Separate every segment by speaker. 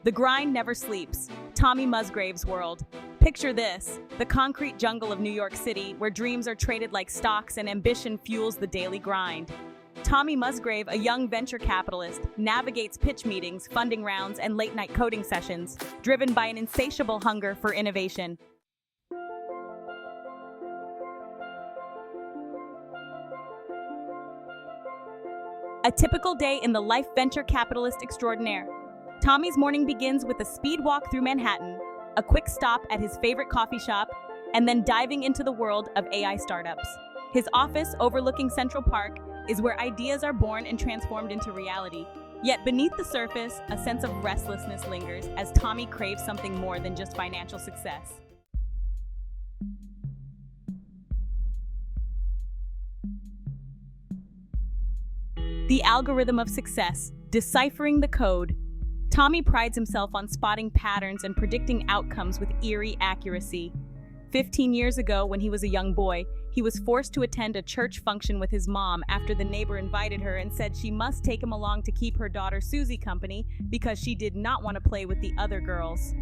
Speaker 1: The grind never sleeps. Tommy Musgrave's world. Picture this, the concrete jungle of New York City, where dreams are traded like stocks and ambition fuels the daily grind. Tommy Musgrave, a young venture capitalist, navigates pitch meetings, funding rounds, and late-night coding sessions, driven by an insatiable hunger for innovation. A typical day in the life venture capitalist extraordinaire. Tommy's morning begins with a speed walk through Manhattan, a quick stop at his favorite coffee shop, and then diving into the world of AI startups. His office, overlooking Central Park, is where ideas are born and transformed into reality. Yet beneath the surface, a sense of restlessness lingers as Tommy craves something more than just financial success. The algorithm of success, deciphering the code. Tommy prides himself on spotting patterns and predicting outcomes with eerie accuracy. 15 years ago, when he was a young boy, he was forced to attend a church function with his mom after the neighbor invited her and said she must take him along to keep her daughter Susie company because she did not want to play with the other girls.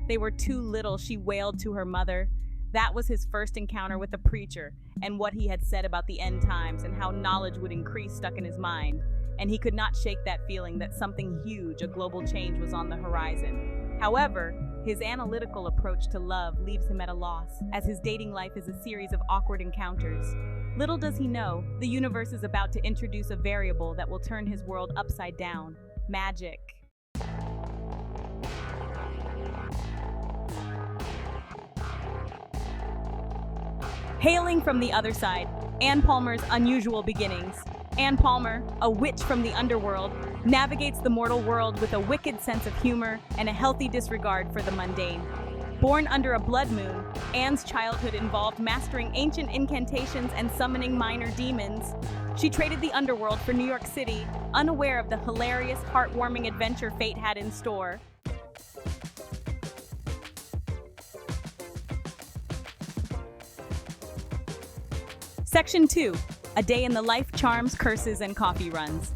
Speaker 1: They were too little, she wailed to her mother. That was his first encounter with a preacher and what he had said about the end times and how knowledge would increase stuck in his mind. And he could not shake that feeling that something huge, a global change, was on the horizon. However, his analytical approach to love leaves him at a loss, as his dating life is a series of awkward encounters. Little does he know, the universe is about to introduce a variable that will turn his world upside down: magic. Hailing from the other side, Ann Palmer's unusual beginnings. Ann Palmer, a witch from the underworld, navigates the mortal world with a wicked sense of humor and a healthy disregard for the mundane. Born under a blood moon, Ann's childhood involved mastering ancient incantations and summoning minor demons. She traded the underworld for New York City, unaware of the hilarious, heartwarming adventure fate had in store. Section 2. A day in the life, charms, curses, and coffee runs.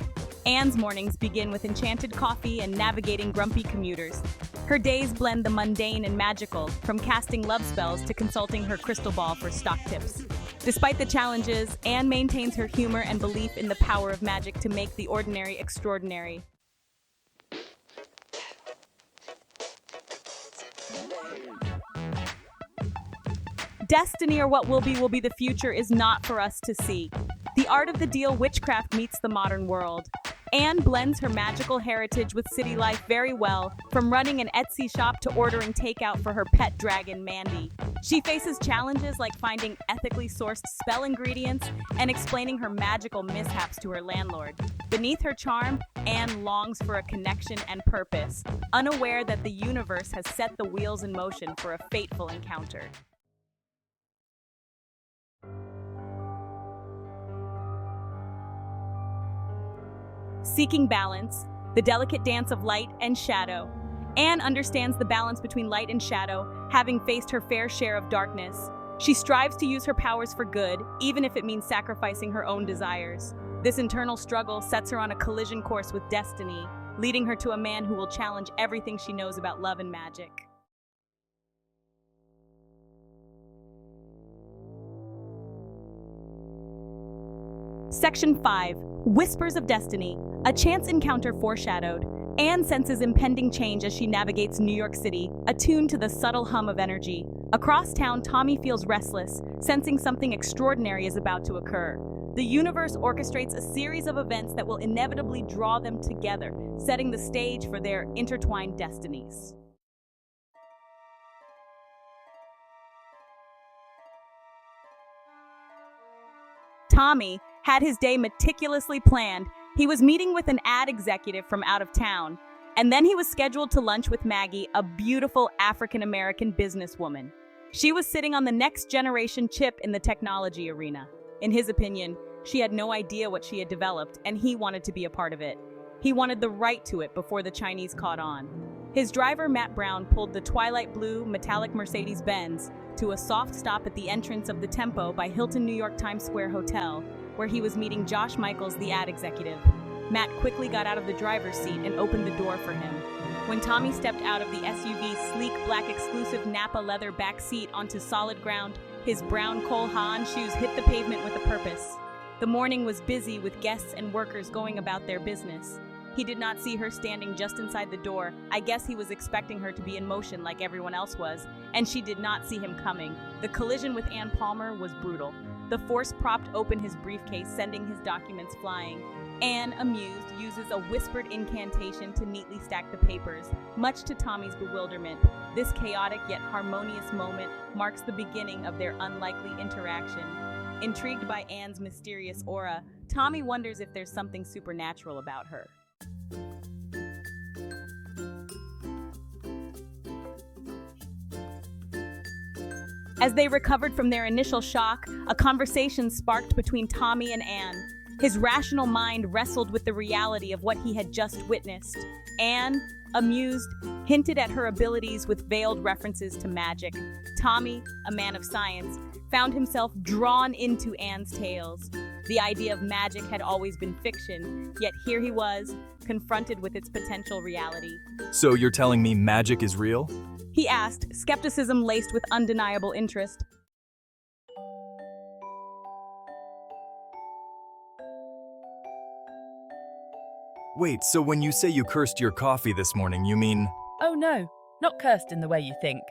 Speaker 1: Ann's mornings begin with enchanted coffee and navigating grumpy commuters. Her days blend the mundane and magical, from casting love spells to consulting her crystal ball for stock tips. Despite the challenges, Ann maintains her humor and belief in the power of magic to make the ordinary extraordinary. Destiny, or what will be the future, is not for us to see. The art of the deal, Witchcraft, meets the modern world. Ann blends her magical heritage with city life very well, from running an Etsy shop to ordering takeout for her pet dragon, Mandy. She faces challenges like finding ethically sourced spell ingredients and explaining her magical mishaps to her landlord. Beneath her charm, Ann longs for a connection and purpose, unaware that the universe has set the wheels in motion for a fateful encounter. Seeking balance, the delicate dance of light and shadow. Ann understands the balance between light and shadow, having faced her fair share of darkness. She strives to use her powers for good, even if it means sacrificing her own desires. This internal struggle sets her on a collision course with destiny, leading her to a man who will challenge everything she knows about love and magic. Section 5. Whispers of Destiny. A chance encounter foreshadowed. Ann senses impending change as she navigates New York City, attuned to the subtle hum of energy. Across town, Tommy feels restless, sensing something extraordinary is about to occur. The universe orchestrates a series of events that will inevitably draw them together, setting the stage for their intertwined destinies. Tommy had his day meticulously planned. He was meeting with an ad executive from out of town, and then he was scheduled to lunch with Maggie, a beautiful African-American businesswoman. She was sitting on the next generation chip in the technology arena. In his opinion, she had no idea what she had developed, and he wanted to be a part of it. He wanted the right to it before the Chinese caught on. His driver, Matt Brown, pulled the twilight blue metallic Mercedes-Benz to a soft stop at the entrance of the Tempo by Hilton New York Times Square Hotel, where he was meeting Josh Michaels, the ad executive. Matt quickly got out of the driver's seat and opened the door for him. When Tommy stepped out of the SUV's sleek black exclusive Napa leather back seat onto solid ground, his brown Cole Haan shoes hit the pavement with a purpose. The morning was busy with guests and workers going about their business. He did not see her standing just inside the door. I guess he was expecting her to be in motion like everyone else was, and she did not see him coming. The collision with Ann Palmer was brutal. The force propped open his briefcase, sending his documents flying. Anne, amused, uses a whispered incantation to neatly stack the papers. Much to Tommy's bewilderment, this chaotic yet harmonious moment marks the beginning of their unlikely interaction. Intrigued by Anne's mysterious aura, Tommy wonders if there's something supernatural about her. As they recovered from their initial shock, a conversation sparked between Tommy and Anne. His rational mind wrestled with the reality of what he had just witnessed. Anne, amused, hinted at her abilities with veiled references to magic. Tommy, a man of science, found himself drawn into Anne's tales. The idea of magic had always been fiction, yet here he was, confronted with its potential reality.
Speaker 2: So you're telling me magic is real?
Speaker 1: He asked, skepticism laced with undeniable interest.
Speaker 2: Wait, so when you say you cursed your coffee this morning, you mean…
Speaker 3: Oh no, not cursed in the way you think.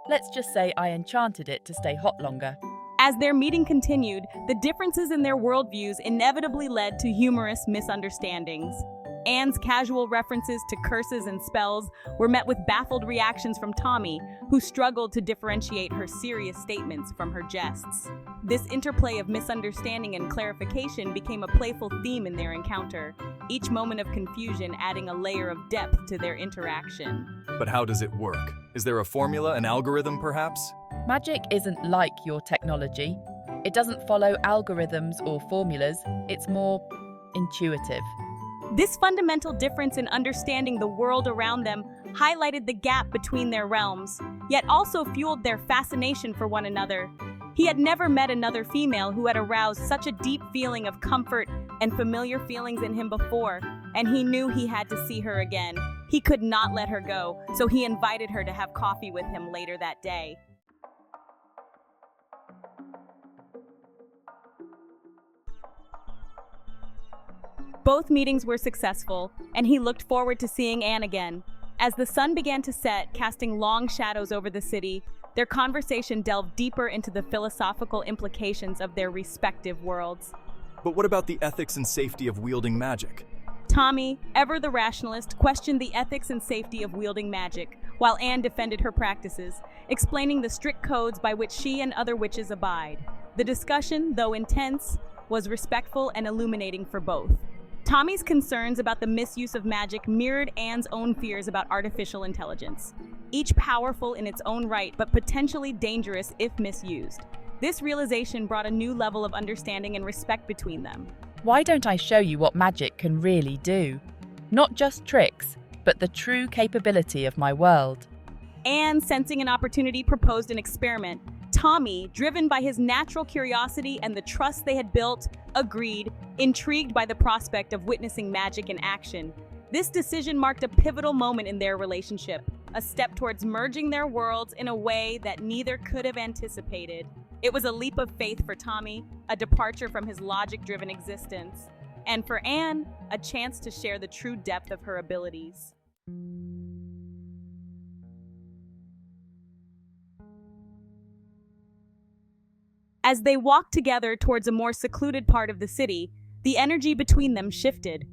Speaker 3: Let's just say I enchanted it to stay hot longer.
Speaker 1: As their meeting continued, the differences in their worldviews inevitably led to humorous misunderstandings. Anne's casual references to curses and spells were met with baffled reactions from Tommy, who struggled to differentiate her serious statements from her jests. This interplay of misunderstanding and clarification became a playful theme in their encounter, each moment of confusion adding a layer of depth to their interaction.
Speaker 2: But how does it work? Is there a formula, an algorithm perhaps?
Speaker 3: Magic isn't like your technology. It doesn't follow algorithms or formulas. It's more intuitive.
Speaker 1: This fundamental difference in understanding the world around them highlighted the gap between their realms, yet also fueled their fascination for one another. He had never met another female who had aroused such a deep feeling of comfort and familiar feelings in him before, and he knew he had to see her again. He could not let her go, so he invited her to have coffee with him later that day. Both meetings were successful, and he looked forward to seeing Anne again. As the sun began to set, casting long shadows over the city, their conversation delved deeper into the philosophical implications of their respective worlds.
Speaker 2: But what about the ethics and safety of wielding magic?
Speaker 1: Tommy, ever the rationalist, questioned the ethics and safety of wielding magic, while Anne defended her practices, explaining the strict codes by which she and other witches abide. The discussion, though intense, was respectful and illuminating for both. Tommy's concerns about the misuse of magic mirrored Anne's own fears about artificial intelligence, each powerful in its own right but potentially dangerous if misused. This realization brought a new level of understanding and respect between them.
Speaker 3: Why don't I show you what magic can really do? Not just tricks, but the true capability of my world.
Speaker 1: Anne, sensing an opportunity, proposed an experiment. Tommy, driven by his natural curiosity and the trust they had built, agreed, intrigued by the prospect of witnessing magic in action. This decision marked a pivotal moment in their relationship, a step towards merging their worlds in a way that neither could have anticipated. It was a leap of faith for Tommy, a departure from his logic-driven existence, and for Anne, a chance to share the true depth of her abilities. As they walked together towards a more secluded part of the city, the energy between them shifted.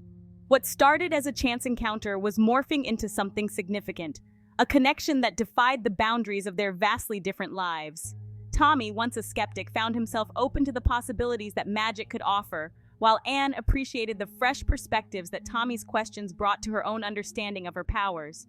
Speaker 1: What started as a chance encounter was morphing into something significant, a connection that defied the boundaries of their vastly different lives. Tommy, once a skeptic, found himself open to the possibilities that magic could offer, while Anne appreciated the fresh perspectives that Tommy's questions brought to her own understanding of her powers.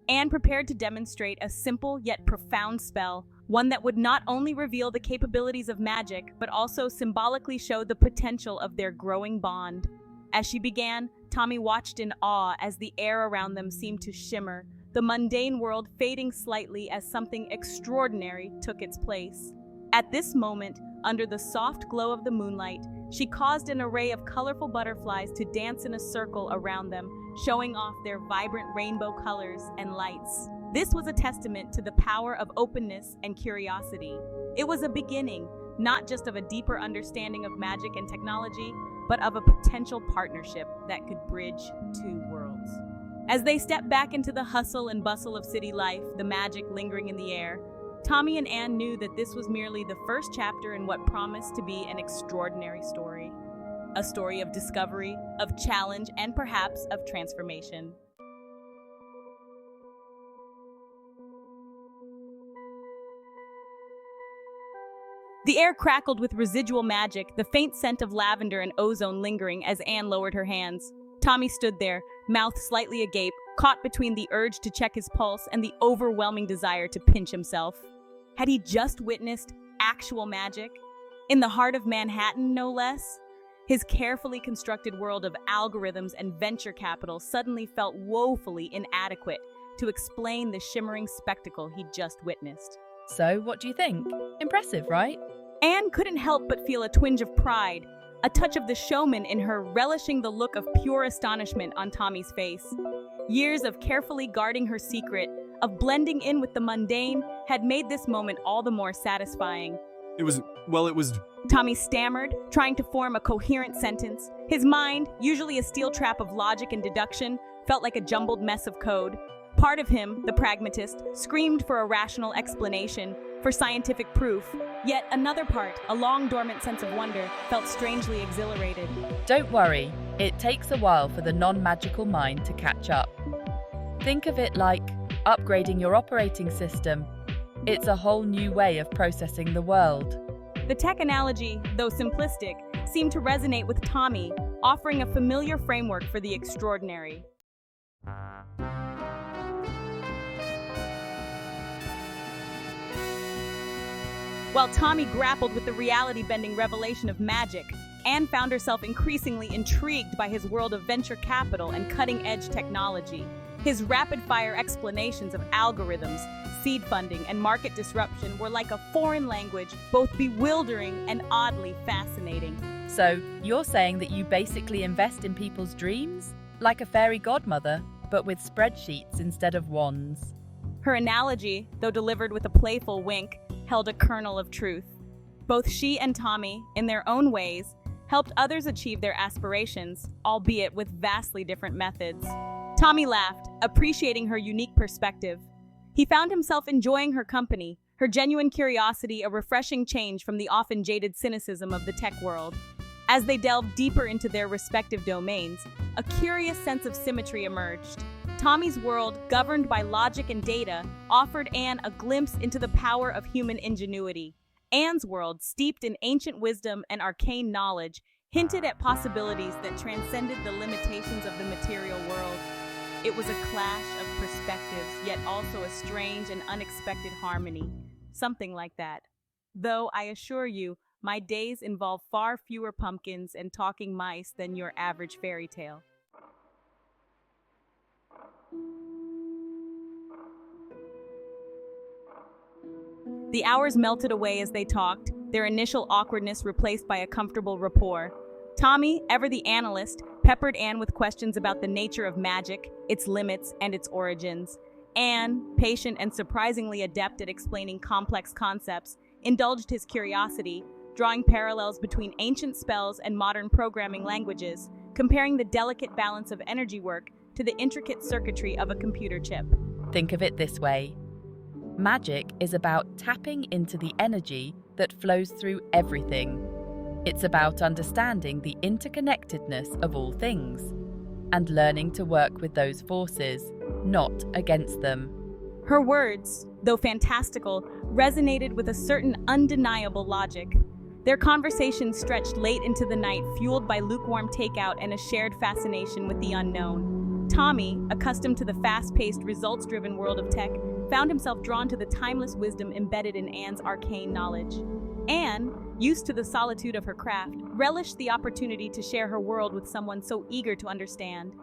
Speaker 1: Anne prepared to demonstrate a simple yet profound spell, one that would not only reveal the capabilities of magic, but also symbolically show the potential of their growing bond. As she began, Tommy watched in awe as the air around them seemed to shimmer, the mundane world fading slightly as something extraordinary took its place. At this moment, under the soft glow of the moonlight, she caused an array of colorful butterflies to dance in a circle around them, showing off their vibrant rainbow colors and lights. This was a testament to the power of openness and curiosity. It was a beginning, not just of a deeper understanding of magic and technology, but of a potential partnership that could bridge two worlds. As they stepped back into the hustle and bustle of city life, the magic lingering in the air, Tommy and Anne knew that this was merely the first chapter in what promised to be an extraordinary story. A story of discovery, of challenge, and perhaps of transformation. The air crackled with residual magic, the faint scent of lavender and ozone lingering as Anne lowered her hands. Tommy stood there, mouth slightly agape, caught between the urge to check his pulse and the overwhelming desire to pinch himself. Had he just witnessed actual magic? In the heart of Manhattan, no less? His carefully constructed world of algorithms and venture capital suddenly felt woefully inadequate to explain the shimmering spectacle he'd just witnessed.
Speaker 3: So, what do you think? Impressive, right?
Speaker 1: Anne couldn't help but feel a twinge of pride, a touch of the showman in her relishing the look of pure astonishment on Tommy's face. Years of carefully guarding her secret, of blending in with the mundane, had made this moment all the more satisfying.
Speaker 2: It was.
Speaker 1: Tommy stammered, trying to form a coherent sentence. His mind, usually a steel trap of logic and deduction, felt like a jumbled mess of code. Part of him, the pragmatist, screamed for a rational explanation, for scientific proof. Yet another part, a long-dormant sense of wonder, felt strangely exhilarated.
Speaker 3: Don't worry, it takes a while for the non-magical mind to catch up. Think of it like upgrading your operating system. It's a whole new way of processing the world.
Speaker 1: The tech analogy, though simplistic, seemed to resonate with Tommy, offering a familiar framework for the extraordinary. While Tommy grappled with the reality-bending revelation of magic, Anne found herself increasingly intrigued by his world of venture capital and cutting-edge technology. His rapid-fire explanations of algorithms, seed funding, and market disruption were like a foreign language, both bewildering and oddly fascinating.
Speaker 3: So, you're saying that you basically invest in people's dreams? Like a fairy godmother, but with spreadsheets instead of wands.
Speaker 1: Her analogy, though delivered with a playful wink, held a kernel of truth. Both she and Tommy, in their own ways, helped others achieve their aspirations, albeit with vastly different methods. Tommy laughed, appreciating her unique perspective. He found himself enjoying her company, her genuine curiosity a refreshing change from the often jaded cynicism of the tech world. As they delved deeper into their respective domains, a curious sense of symmetry emerged. Tommy's world, governed by logic and data, offered Anne a glimpse into the power of human ingenuity. Anne's world, steeped in ancient wisdom and arcane knowledge, hinted at possibilities that transcended the limitations of the material world. It was a clash of perspectives, yet also a strange and unexpected harmony. Something like that. Though, I assure you, my days involve far fewer pumpkins and talking mice than your average fairy tale. The hours melted away as they talked, their initial awkwardness replaced by a comfortable rapport. Tommy, ever the analyst, peppered Anne with questions about the nature of magic, its limits, and its origins. Anne, patient and surprisingly adept at explaining complex concepts, indulged his curiosity, drawing parallels between ancient spells and modern programming languages, comparing the delicate balance of energy work to the intricate circuitry of a computer chip.
Speaker 3: Think of it this way. Magic is about tapping into the energy that flows through everything. It's about understanding the interconnectedness of all things and learning to work with those forces, not against them.
Speaker 1: Her words, though fantastical, resonated with a certain undeniable logic. Their conversation stretched late into the night, fueled by lukewarm takeout and a shared fascination with the unknown. Tommy, accustomed to the fast-paced, results-driven world of tech, found himself drawn to the timeless wisdom embedded in Anne's arcane knowledge. Anne, used to the solitude of her craft, relished the opportunity to share her world with someone so eager to understand.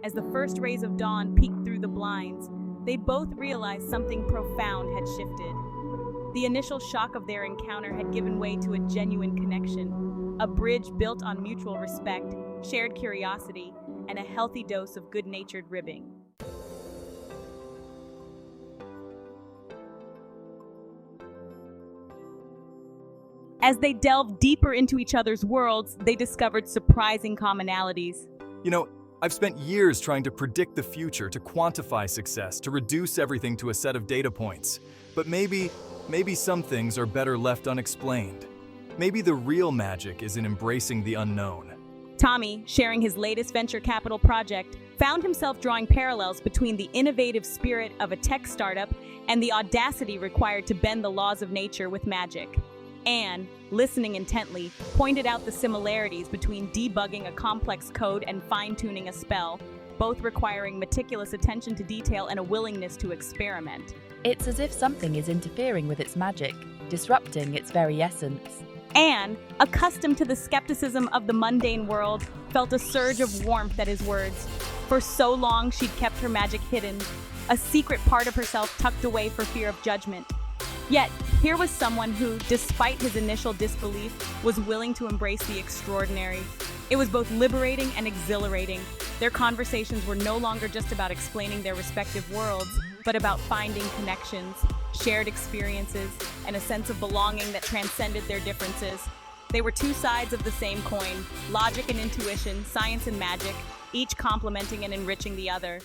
Speaker 1: As the first rays of dawn peeked through the blinds, they both realized something profound had shifted. The initial shock of their encounter had given way to a genuine connection, a bridge built on mutual respect, shared curiosity, and a healthy dose of good-natured ribbing. As they delved deeper into each other's worlds, they discovered surprising commonalities.
Speaker 2: You know, I've spent years trying to predict the future, to quantify success, to reduce everything to a set of data points. But maybe some things are better left unexplained. Maybe the real magic is in embracing the unknown.
Speaker 1: Tommy, sharing his latest venture capital project, found himself drawing parallels between the innovative spirit of a tech startup and the audacity required to bend the laws of nature with magic. Anne, listening intently, pointed out the similarities between debugging a complex code and fine-tuning a spell, both requiring meticulous attention to detail and a willingness to experiment.
Speaker 3: It's as if something is interfering with its magic, disrupting its very essence.
Speaker 1: Anne, accustomed to the skepticism of the mundane world, felt a surge of warmth at his words. For so long, she'd kept her magic hidden, a secret part of herself tucked away for fear of judgment. Yet, here was someone who, despite his initial disbelief, was willing to embrace the extraordinary. It was both liberating and exhilarating. Their conversations were no longer just about explaining their respective worlds, but about finding connections, shared experiences, and a sense of belonging that transcended their differences. They were two sides of the same coin, logic and intuition, science and magic, each complementing and enriching the other.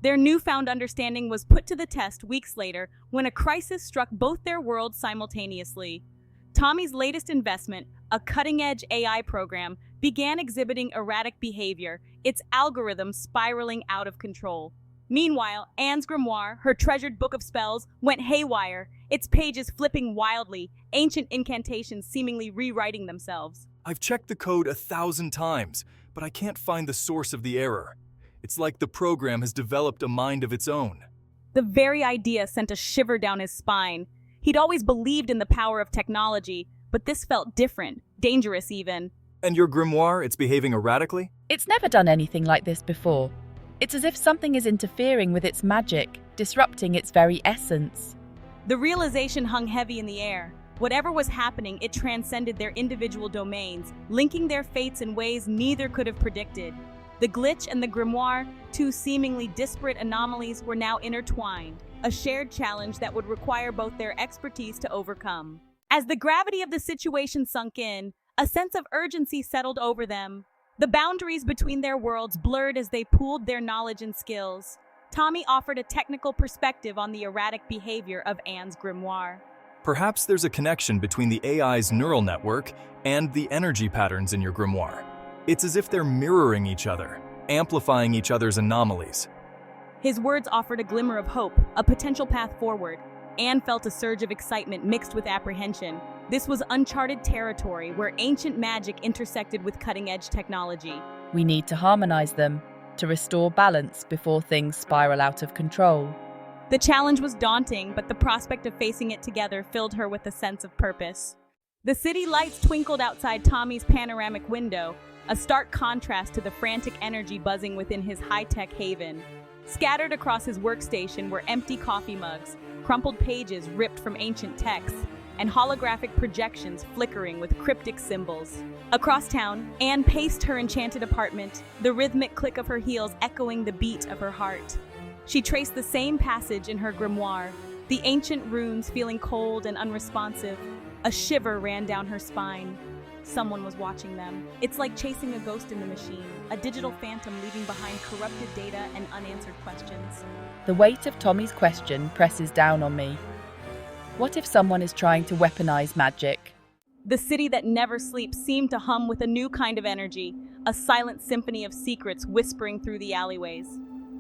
Speaker 1: Their newfound understanding was put to the test weeks later when a crisis struck both their worlds simultaneously. Tommy's latest investment, a cutting-edge AI program, began exhibiting erratic behavior, its algorithm spiraling out of control. Meanwhile, Anne's grimoire, her treasured book of spells, went haywire, its pages flipping wildly, ancient incantations seemingly rewriting themselves.
Speaker 2: I've checked the code 1,000 times, but I can't find the source of the error. It's like the program has developed a mind of its own.
Speaker 1: The very idea sent a shiver down his spine. He'd always believed in the power of technology, but this felt different, dangerous even.
Speaker 2: And your grimoire, it's behaving erratically?
Speaker 3: It's never done anything like this before. It's as if something is interfering with its magic, disrupting its very essence.
Speaker 1: The realization hung heavy in the air. Whatever was happening, it transcended their individual domains, linking their fates in ways neither could have predicted. The glitch and the grimoire, two seemingly disparate anomalies, were now intertwined, a shared challenge that would require both their expertise to overcome. As the gravity of the situation sunk in, a sense of urgency settled over them. The boundaries between their worlds blurred as they pooled their knowledge and skills. Tommy offered a technical perspective on the erratic behavior of Anne's grimoire.
Speaker 2: Perhaps there's a connection between the AI's neural network and the energy patterns in your grimoire. It's as if they're mirroring each other, amplifying each other's anomalies.
Speaker 1: His words offered a glimmer of hope, a potential path forward. Anne felt a surge of excitement mixed with apprehension. This was uncharted territory where ancient magic intersected with cutting-edge technology.
Speaker 3: We need to harmonize them, to restore balance before things spiral out of control.
Speaker 1: The challenge was daunting, but the prospect of facing it together filled her with a sense of purpose. The city lights twinkled outside Tommy's panoramic window, a stark contrast to the frantic energy buzzing within his high-tech haven. Scattered across his workstation were empty coffee mugs, crumpled pages ripped from ancient texts, and holographic projections flickering with cryptic symbols. Across town, Anne paced her enchanted apartment, the rhythmic click of her heels echoing the beat of her heart. She traced the same passage in her grimoire, the ancient runes feeling cold and unresponsive. A shiver ran down her spine. Someone was watching them. It's like chasing a ghost in the machine, a digital phantom leaving behind corrupted data and unanswered questions.
Speaker 3: The weight of Tommy's question presses down on me. What if someone is trying to weaponize magic?
Speaker 1: The city that never sleeps seemed to hum with a new kind of energy, a silent symphony of secrets whispering through the alleyways.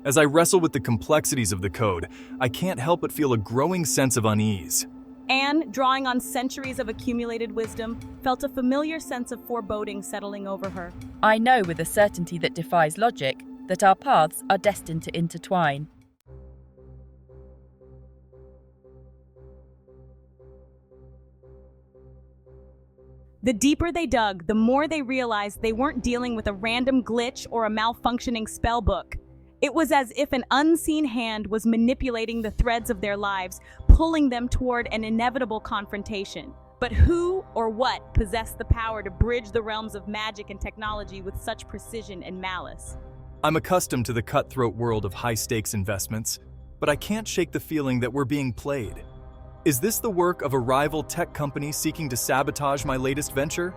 Speaker 2: As I wrestle with the complexities of the code, I can't help but feel a growing sense of unease.
Speaker 1: Anne, drawing on centuries of accumulated wisdom, felt a familiar sense of foreboding settling over her.
Speaker 3: I know with a certainty that defies logic that our paths are destined to intertwine.
Speaker 1: The deeper they dug, the more they realized they weren't dealing with a random glitch or a malfunctioning spellbook. It was as if an unseen hand was manipulating the threads of their lives, pulling them toward an inevitable confrontation. But who or what possessed the power to bridge the realms of magic and technology with such precision and malice?
Speaker 2: I'm accustomed to the cutthroat world of high-stakes investments, but I can't shake the feeling that we're being played. Is this the work of a rival tech company seeking to sabotage my latest venture?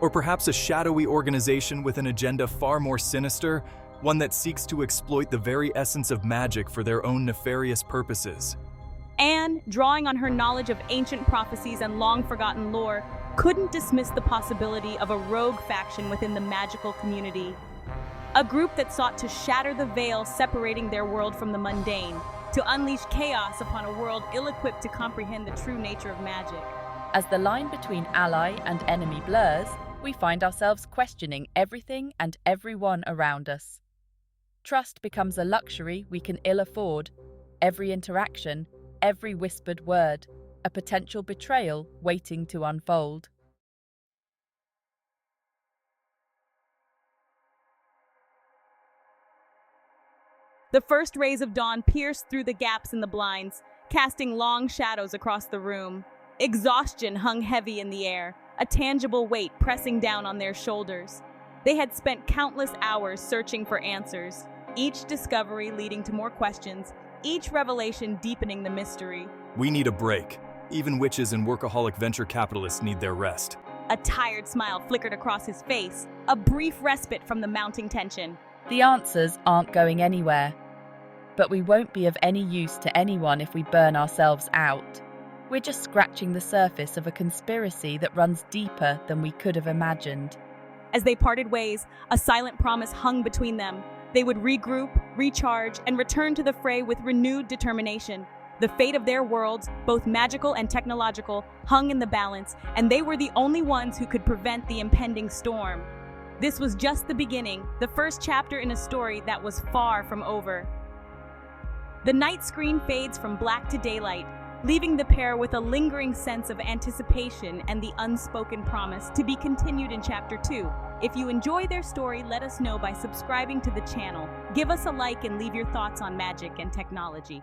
Speaker 2: Or perhaps a shadowy organization with an agenda far more sinister, one that seeks to exploit the very essence of magic for their own nefarious purposes?
Speaker 1: Anne, drawing on her knowledge of ancient prophecies and long-forgotten lore, couldn't dismiss the possibility of a rogue faction within the magical community. A group that sought to shatter the veil separating their world from the mundane, to unleash chaos upon a world ill-equipped to comprehend the true nature of magic.
Speaker 3: As the line between ally and enemy blurs, we find ourselves questioning everything and everyone around us. Trust becomes a luxury we can ill afford. Every interaction, every whispered word, a potential betrayal waiting to unfold.
Speaker 1: The first rays of dawn pierced through the gaps in the blinds, casting long shadows across the room. Exhaustion hung heavy in the air, a tangible weight pressing down on their shoulders. They had spent countless hours searching for answers, each discovery leading to more questions, each revelation deepening the mystery.
Speaker 2: We need a break. Even witches and workaholic venture capitalists need their rest.
Speaker 1: A tired smile flickered across his face, a brief respite from the mounting tension.
Speaker 3: The answers aren't going anywhere, but we won't be of any use to anyone if we burn ourselves out. We're just scratching the surface of a conspiracy that runs deeper than we could have imagined.
Speaker 1: As they parted ways, a silent promise hung between them. They would regroup, recharge, and return to the fray with renewed determination. The fate of their worlds, both magical and technological, hung in the balance, and they were the only ones who could prevent the impending storm. This was just the beginning, the first chapter in a story that was far from over. The night screen fades from black to daylight, leaving the pair with a lingering sense of anticipation and the unspoken promise to be continued in Chapter 2. If you enjoy their story, let us know by subscribing to the channel. Give us a like and leave your thoughts on magic and technology.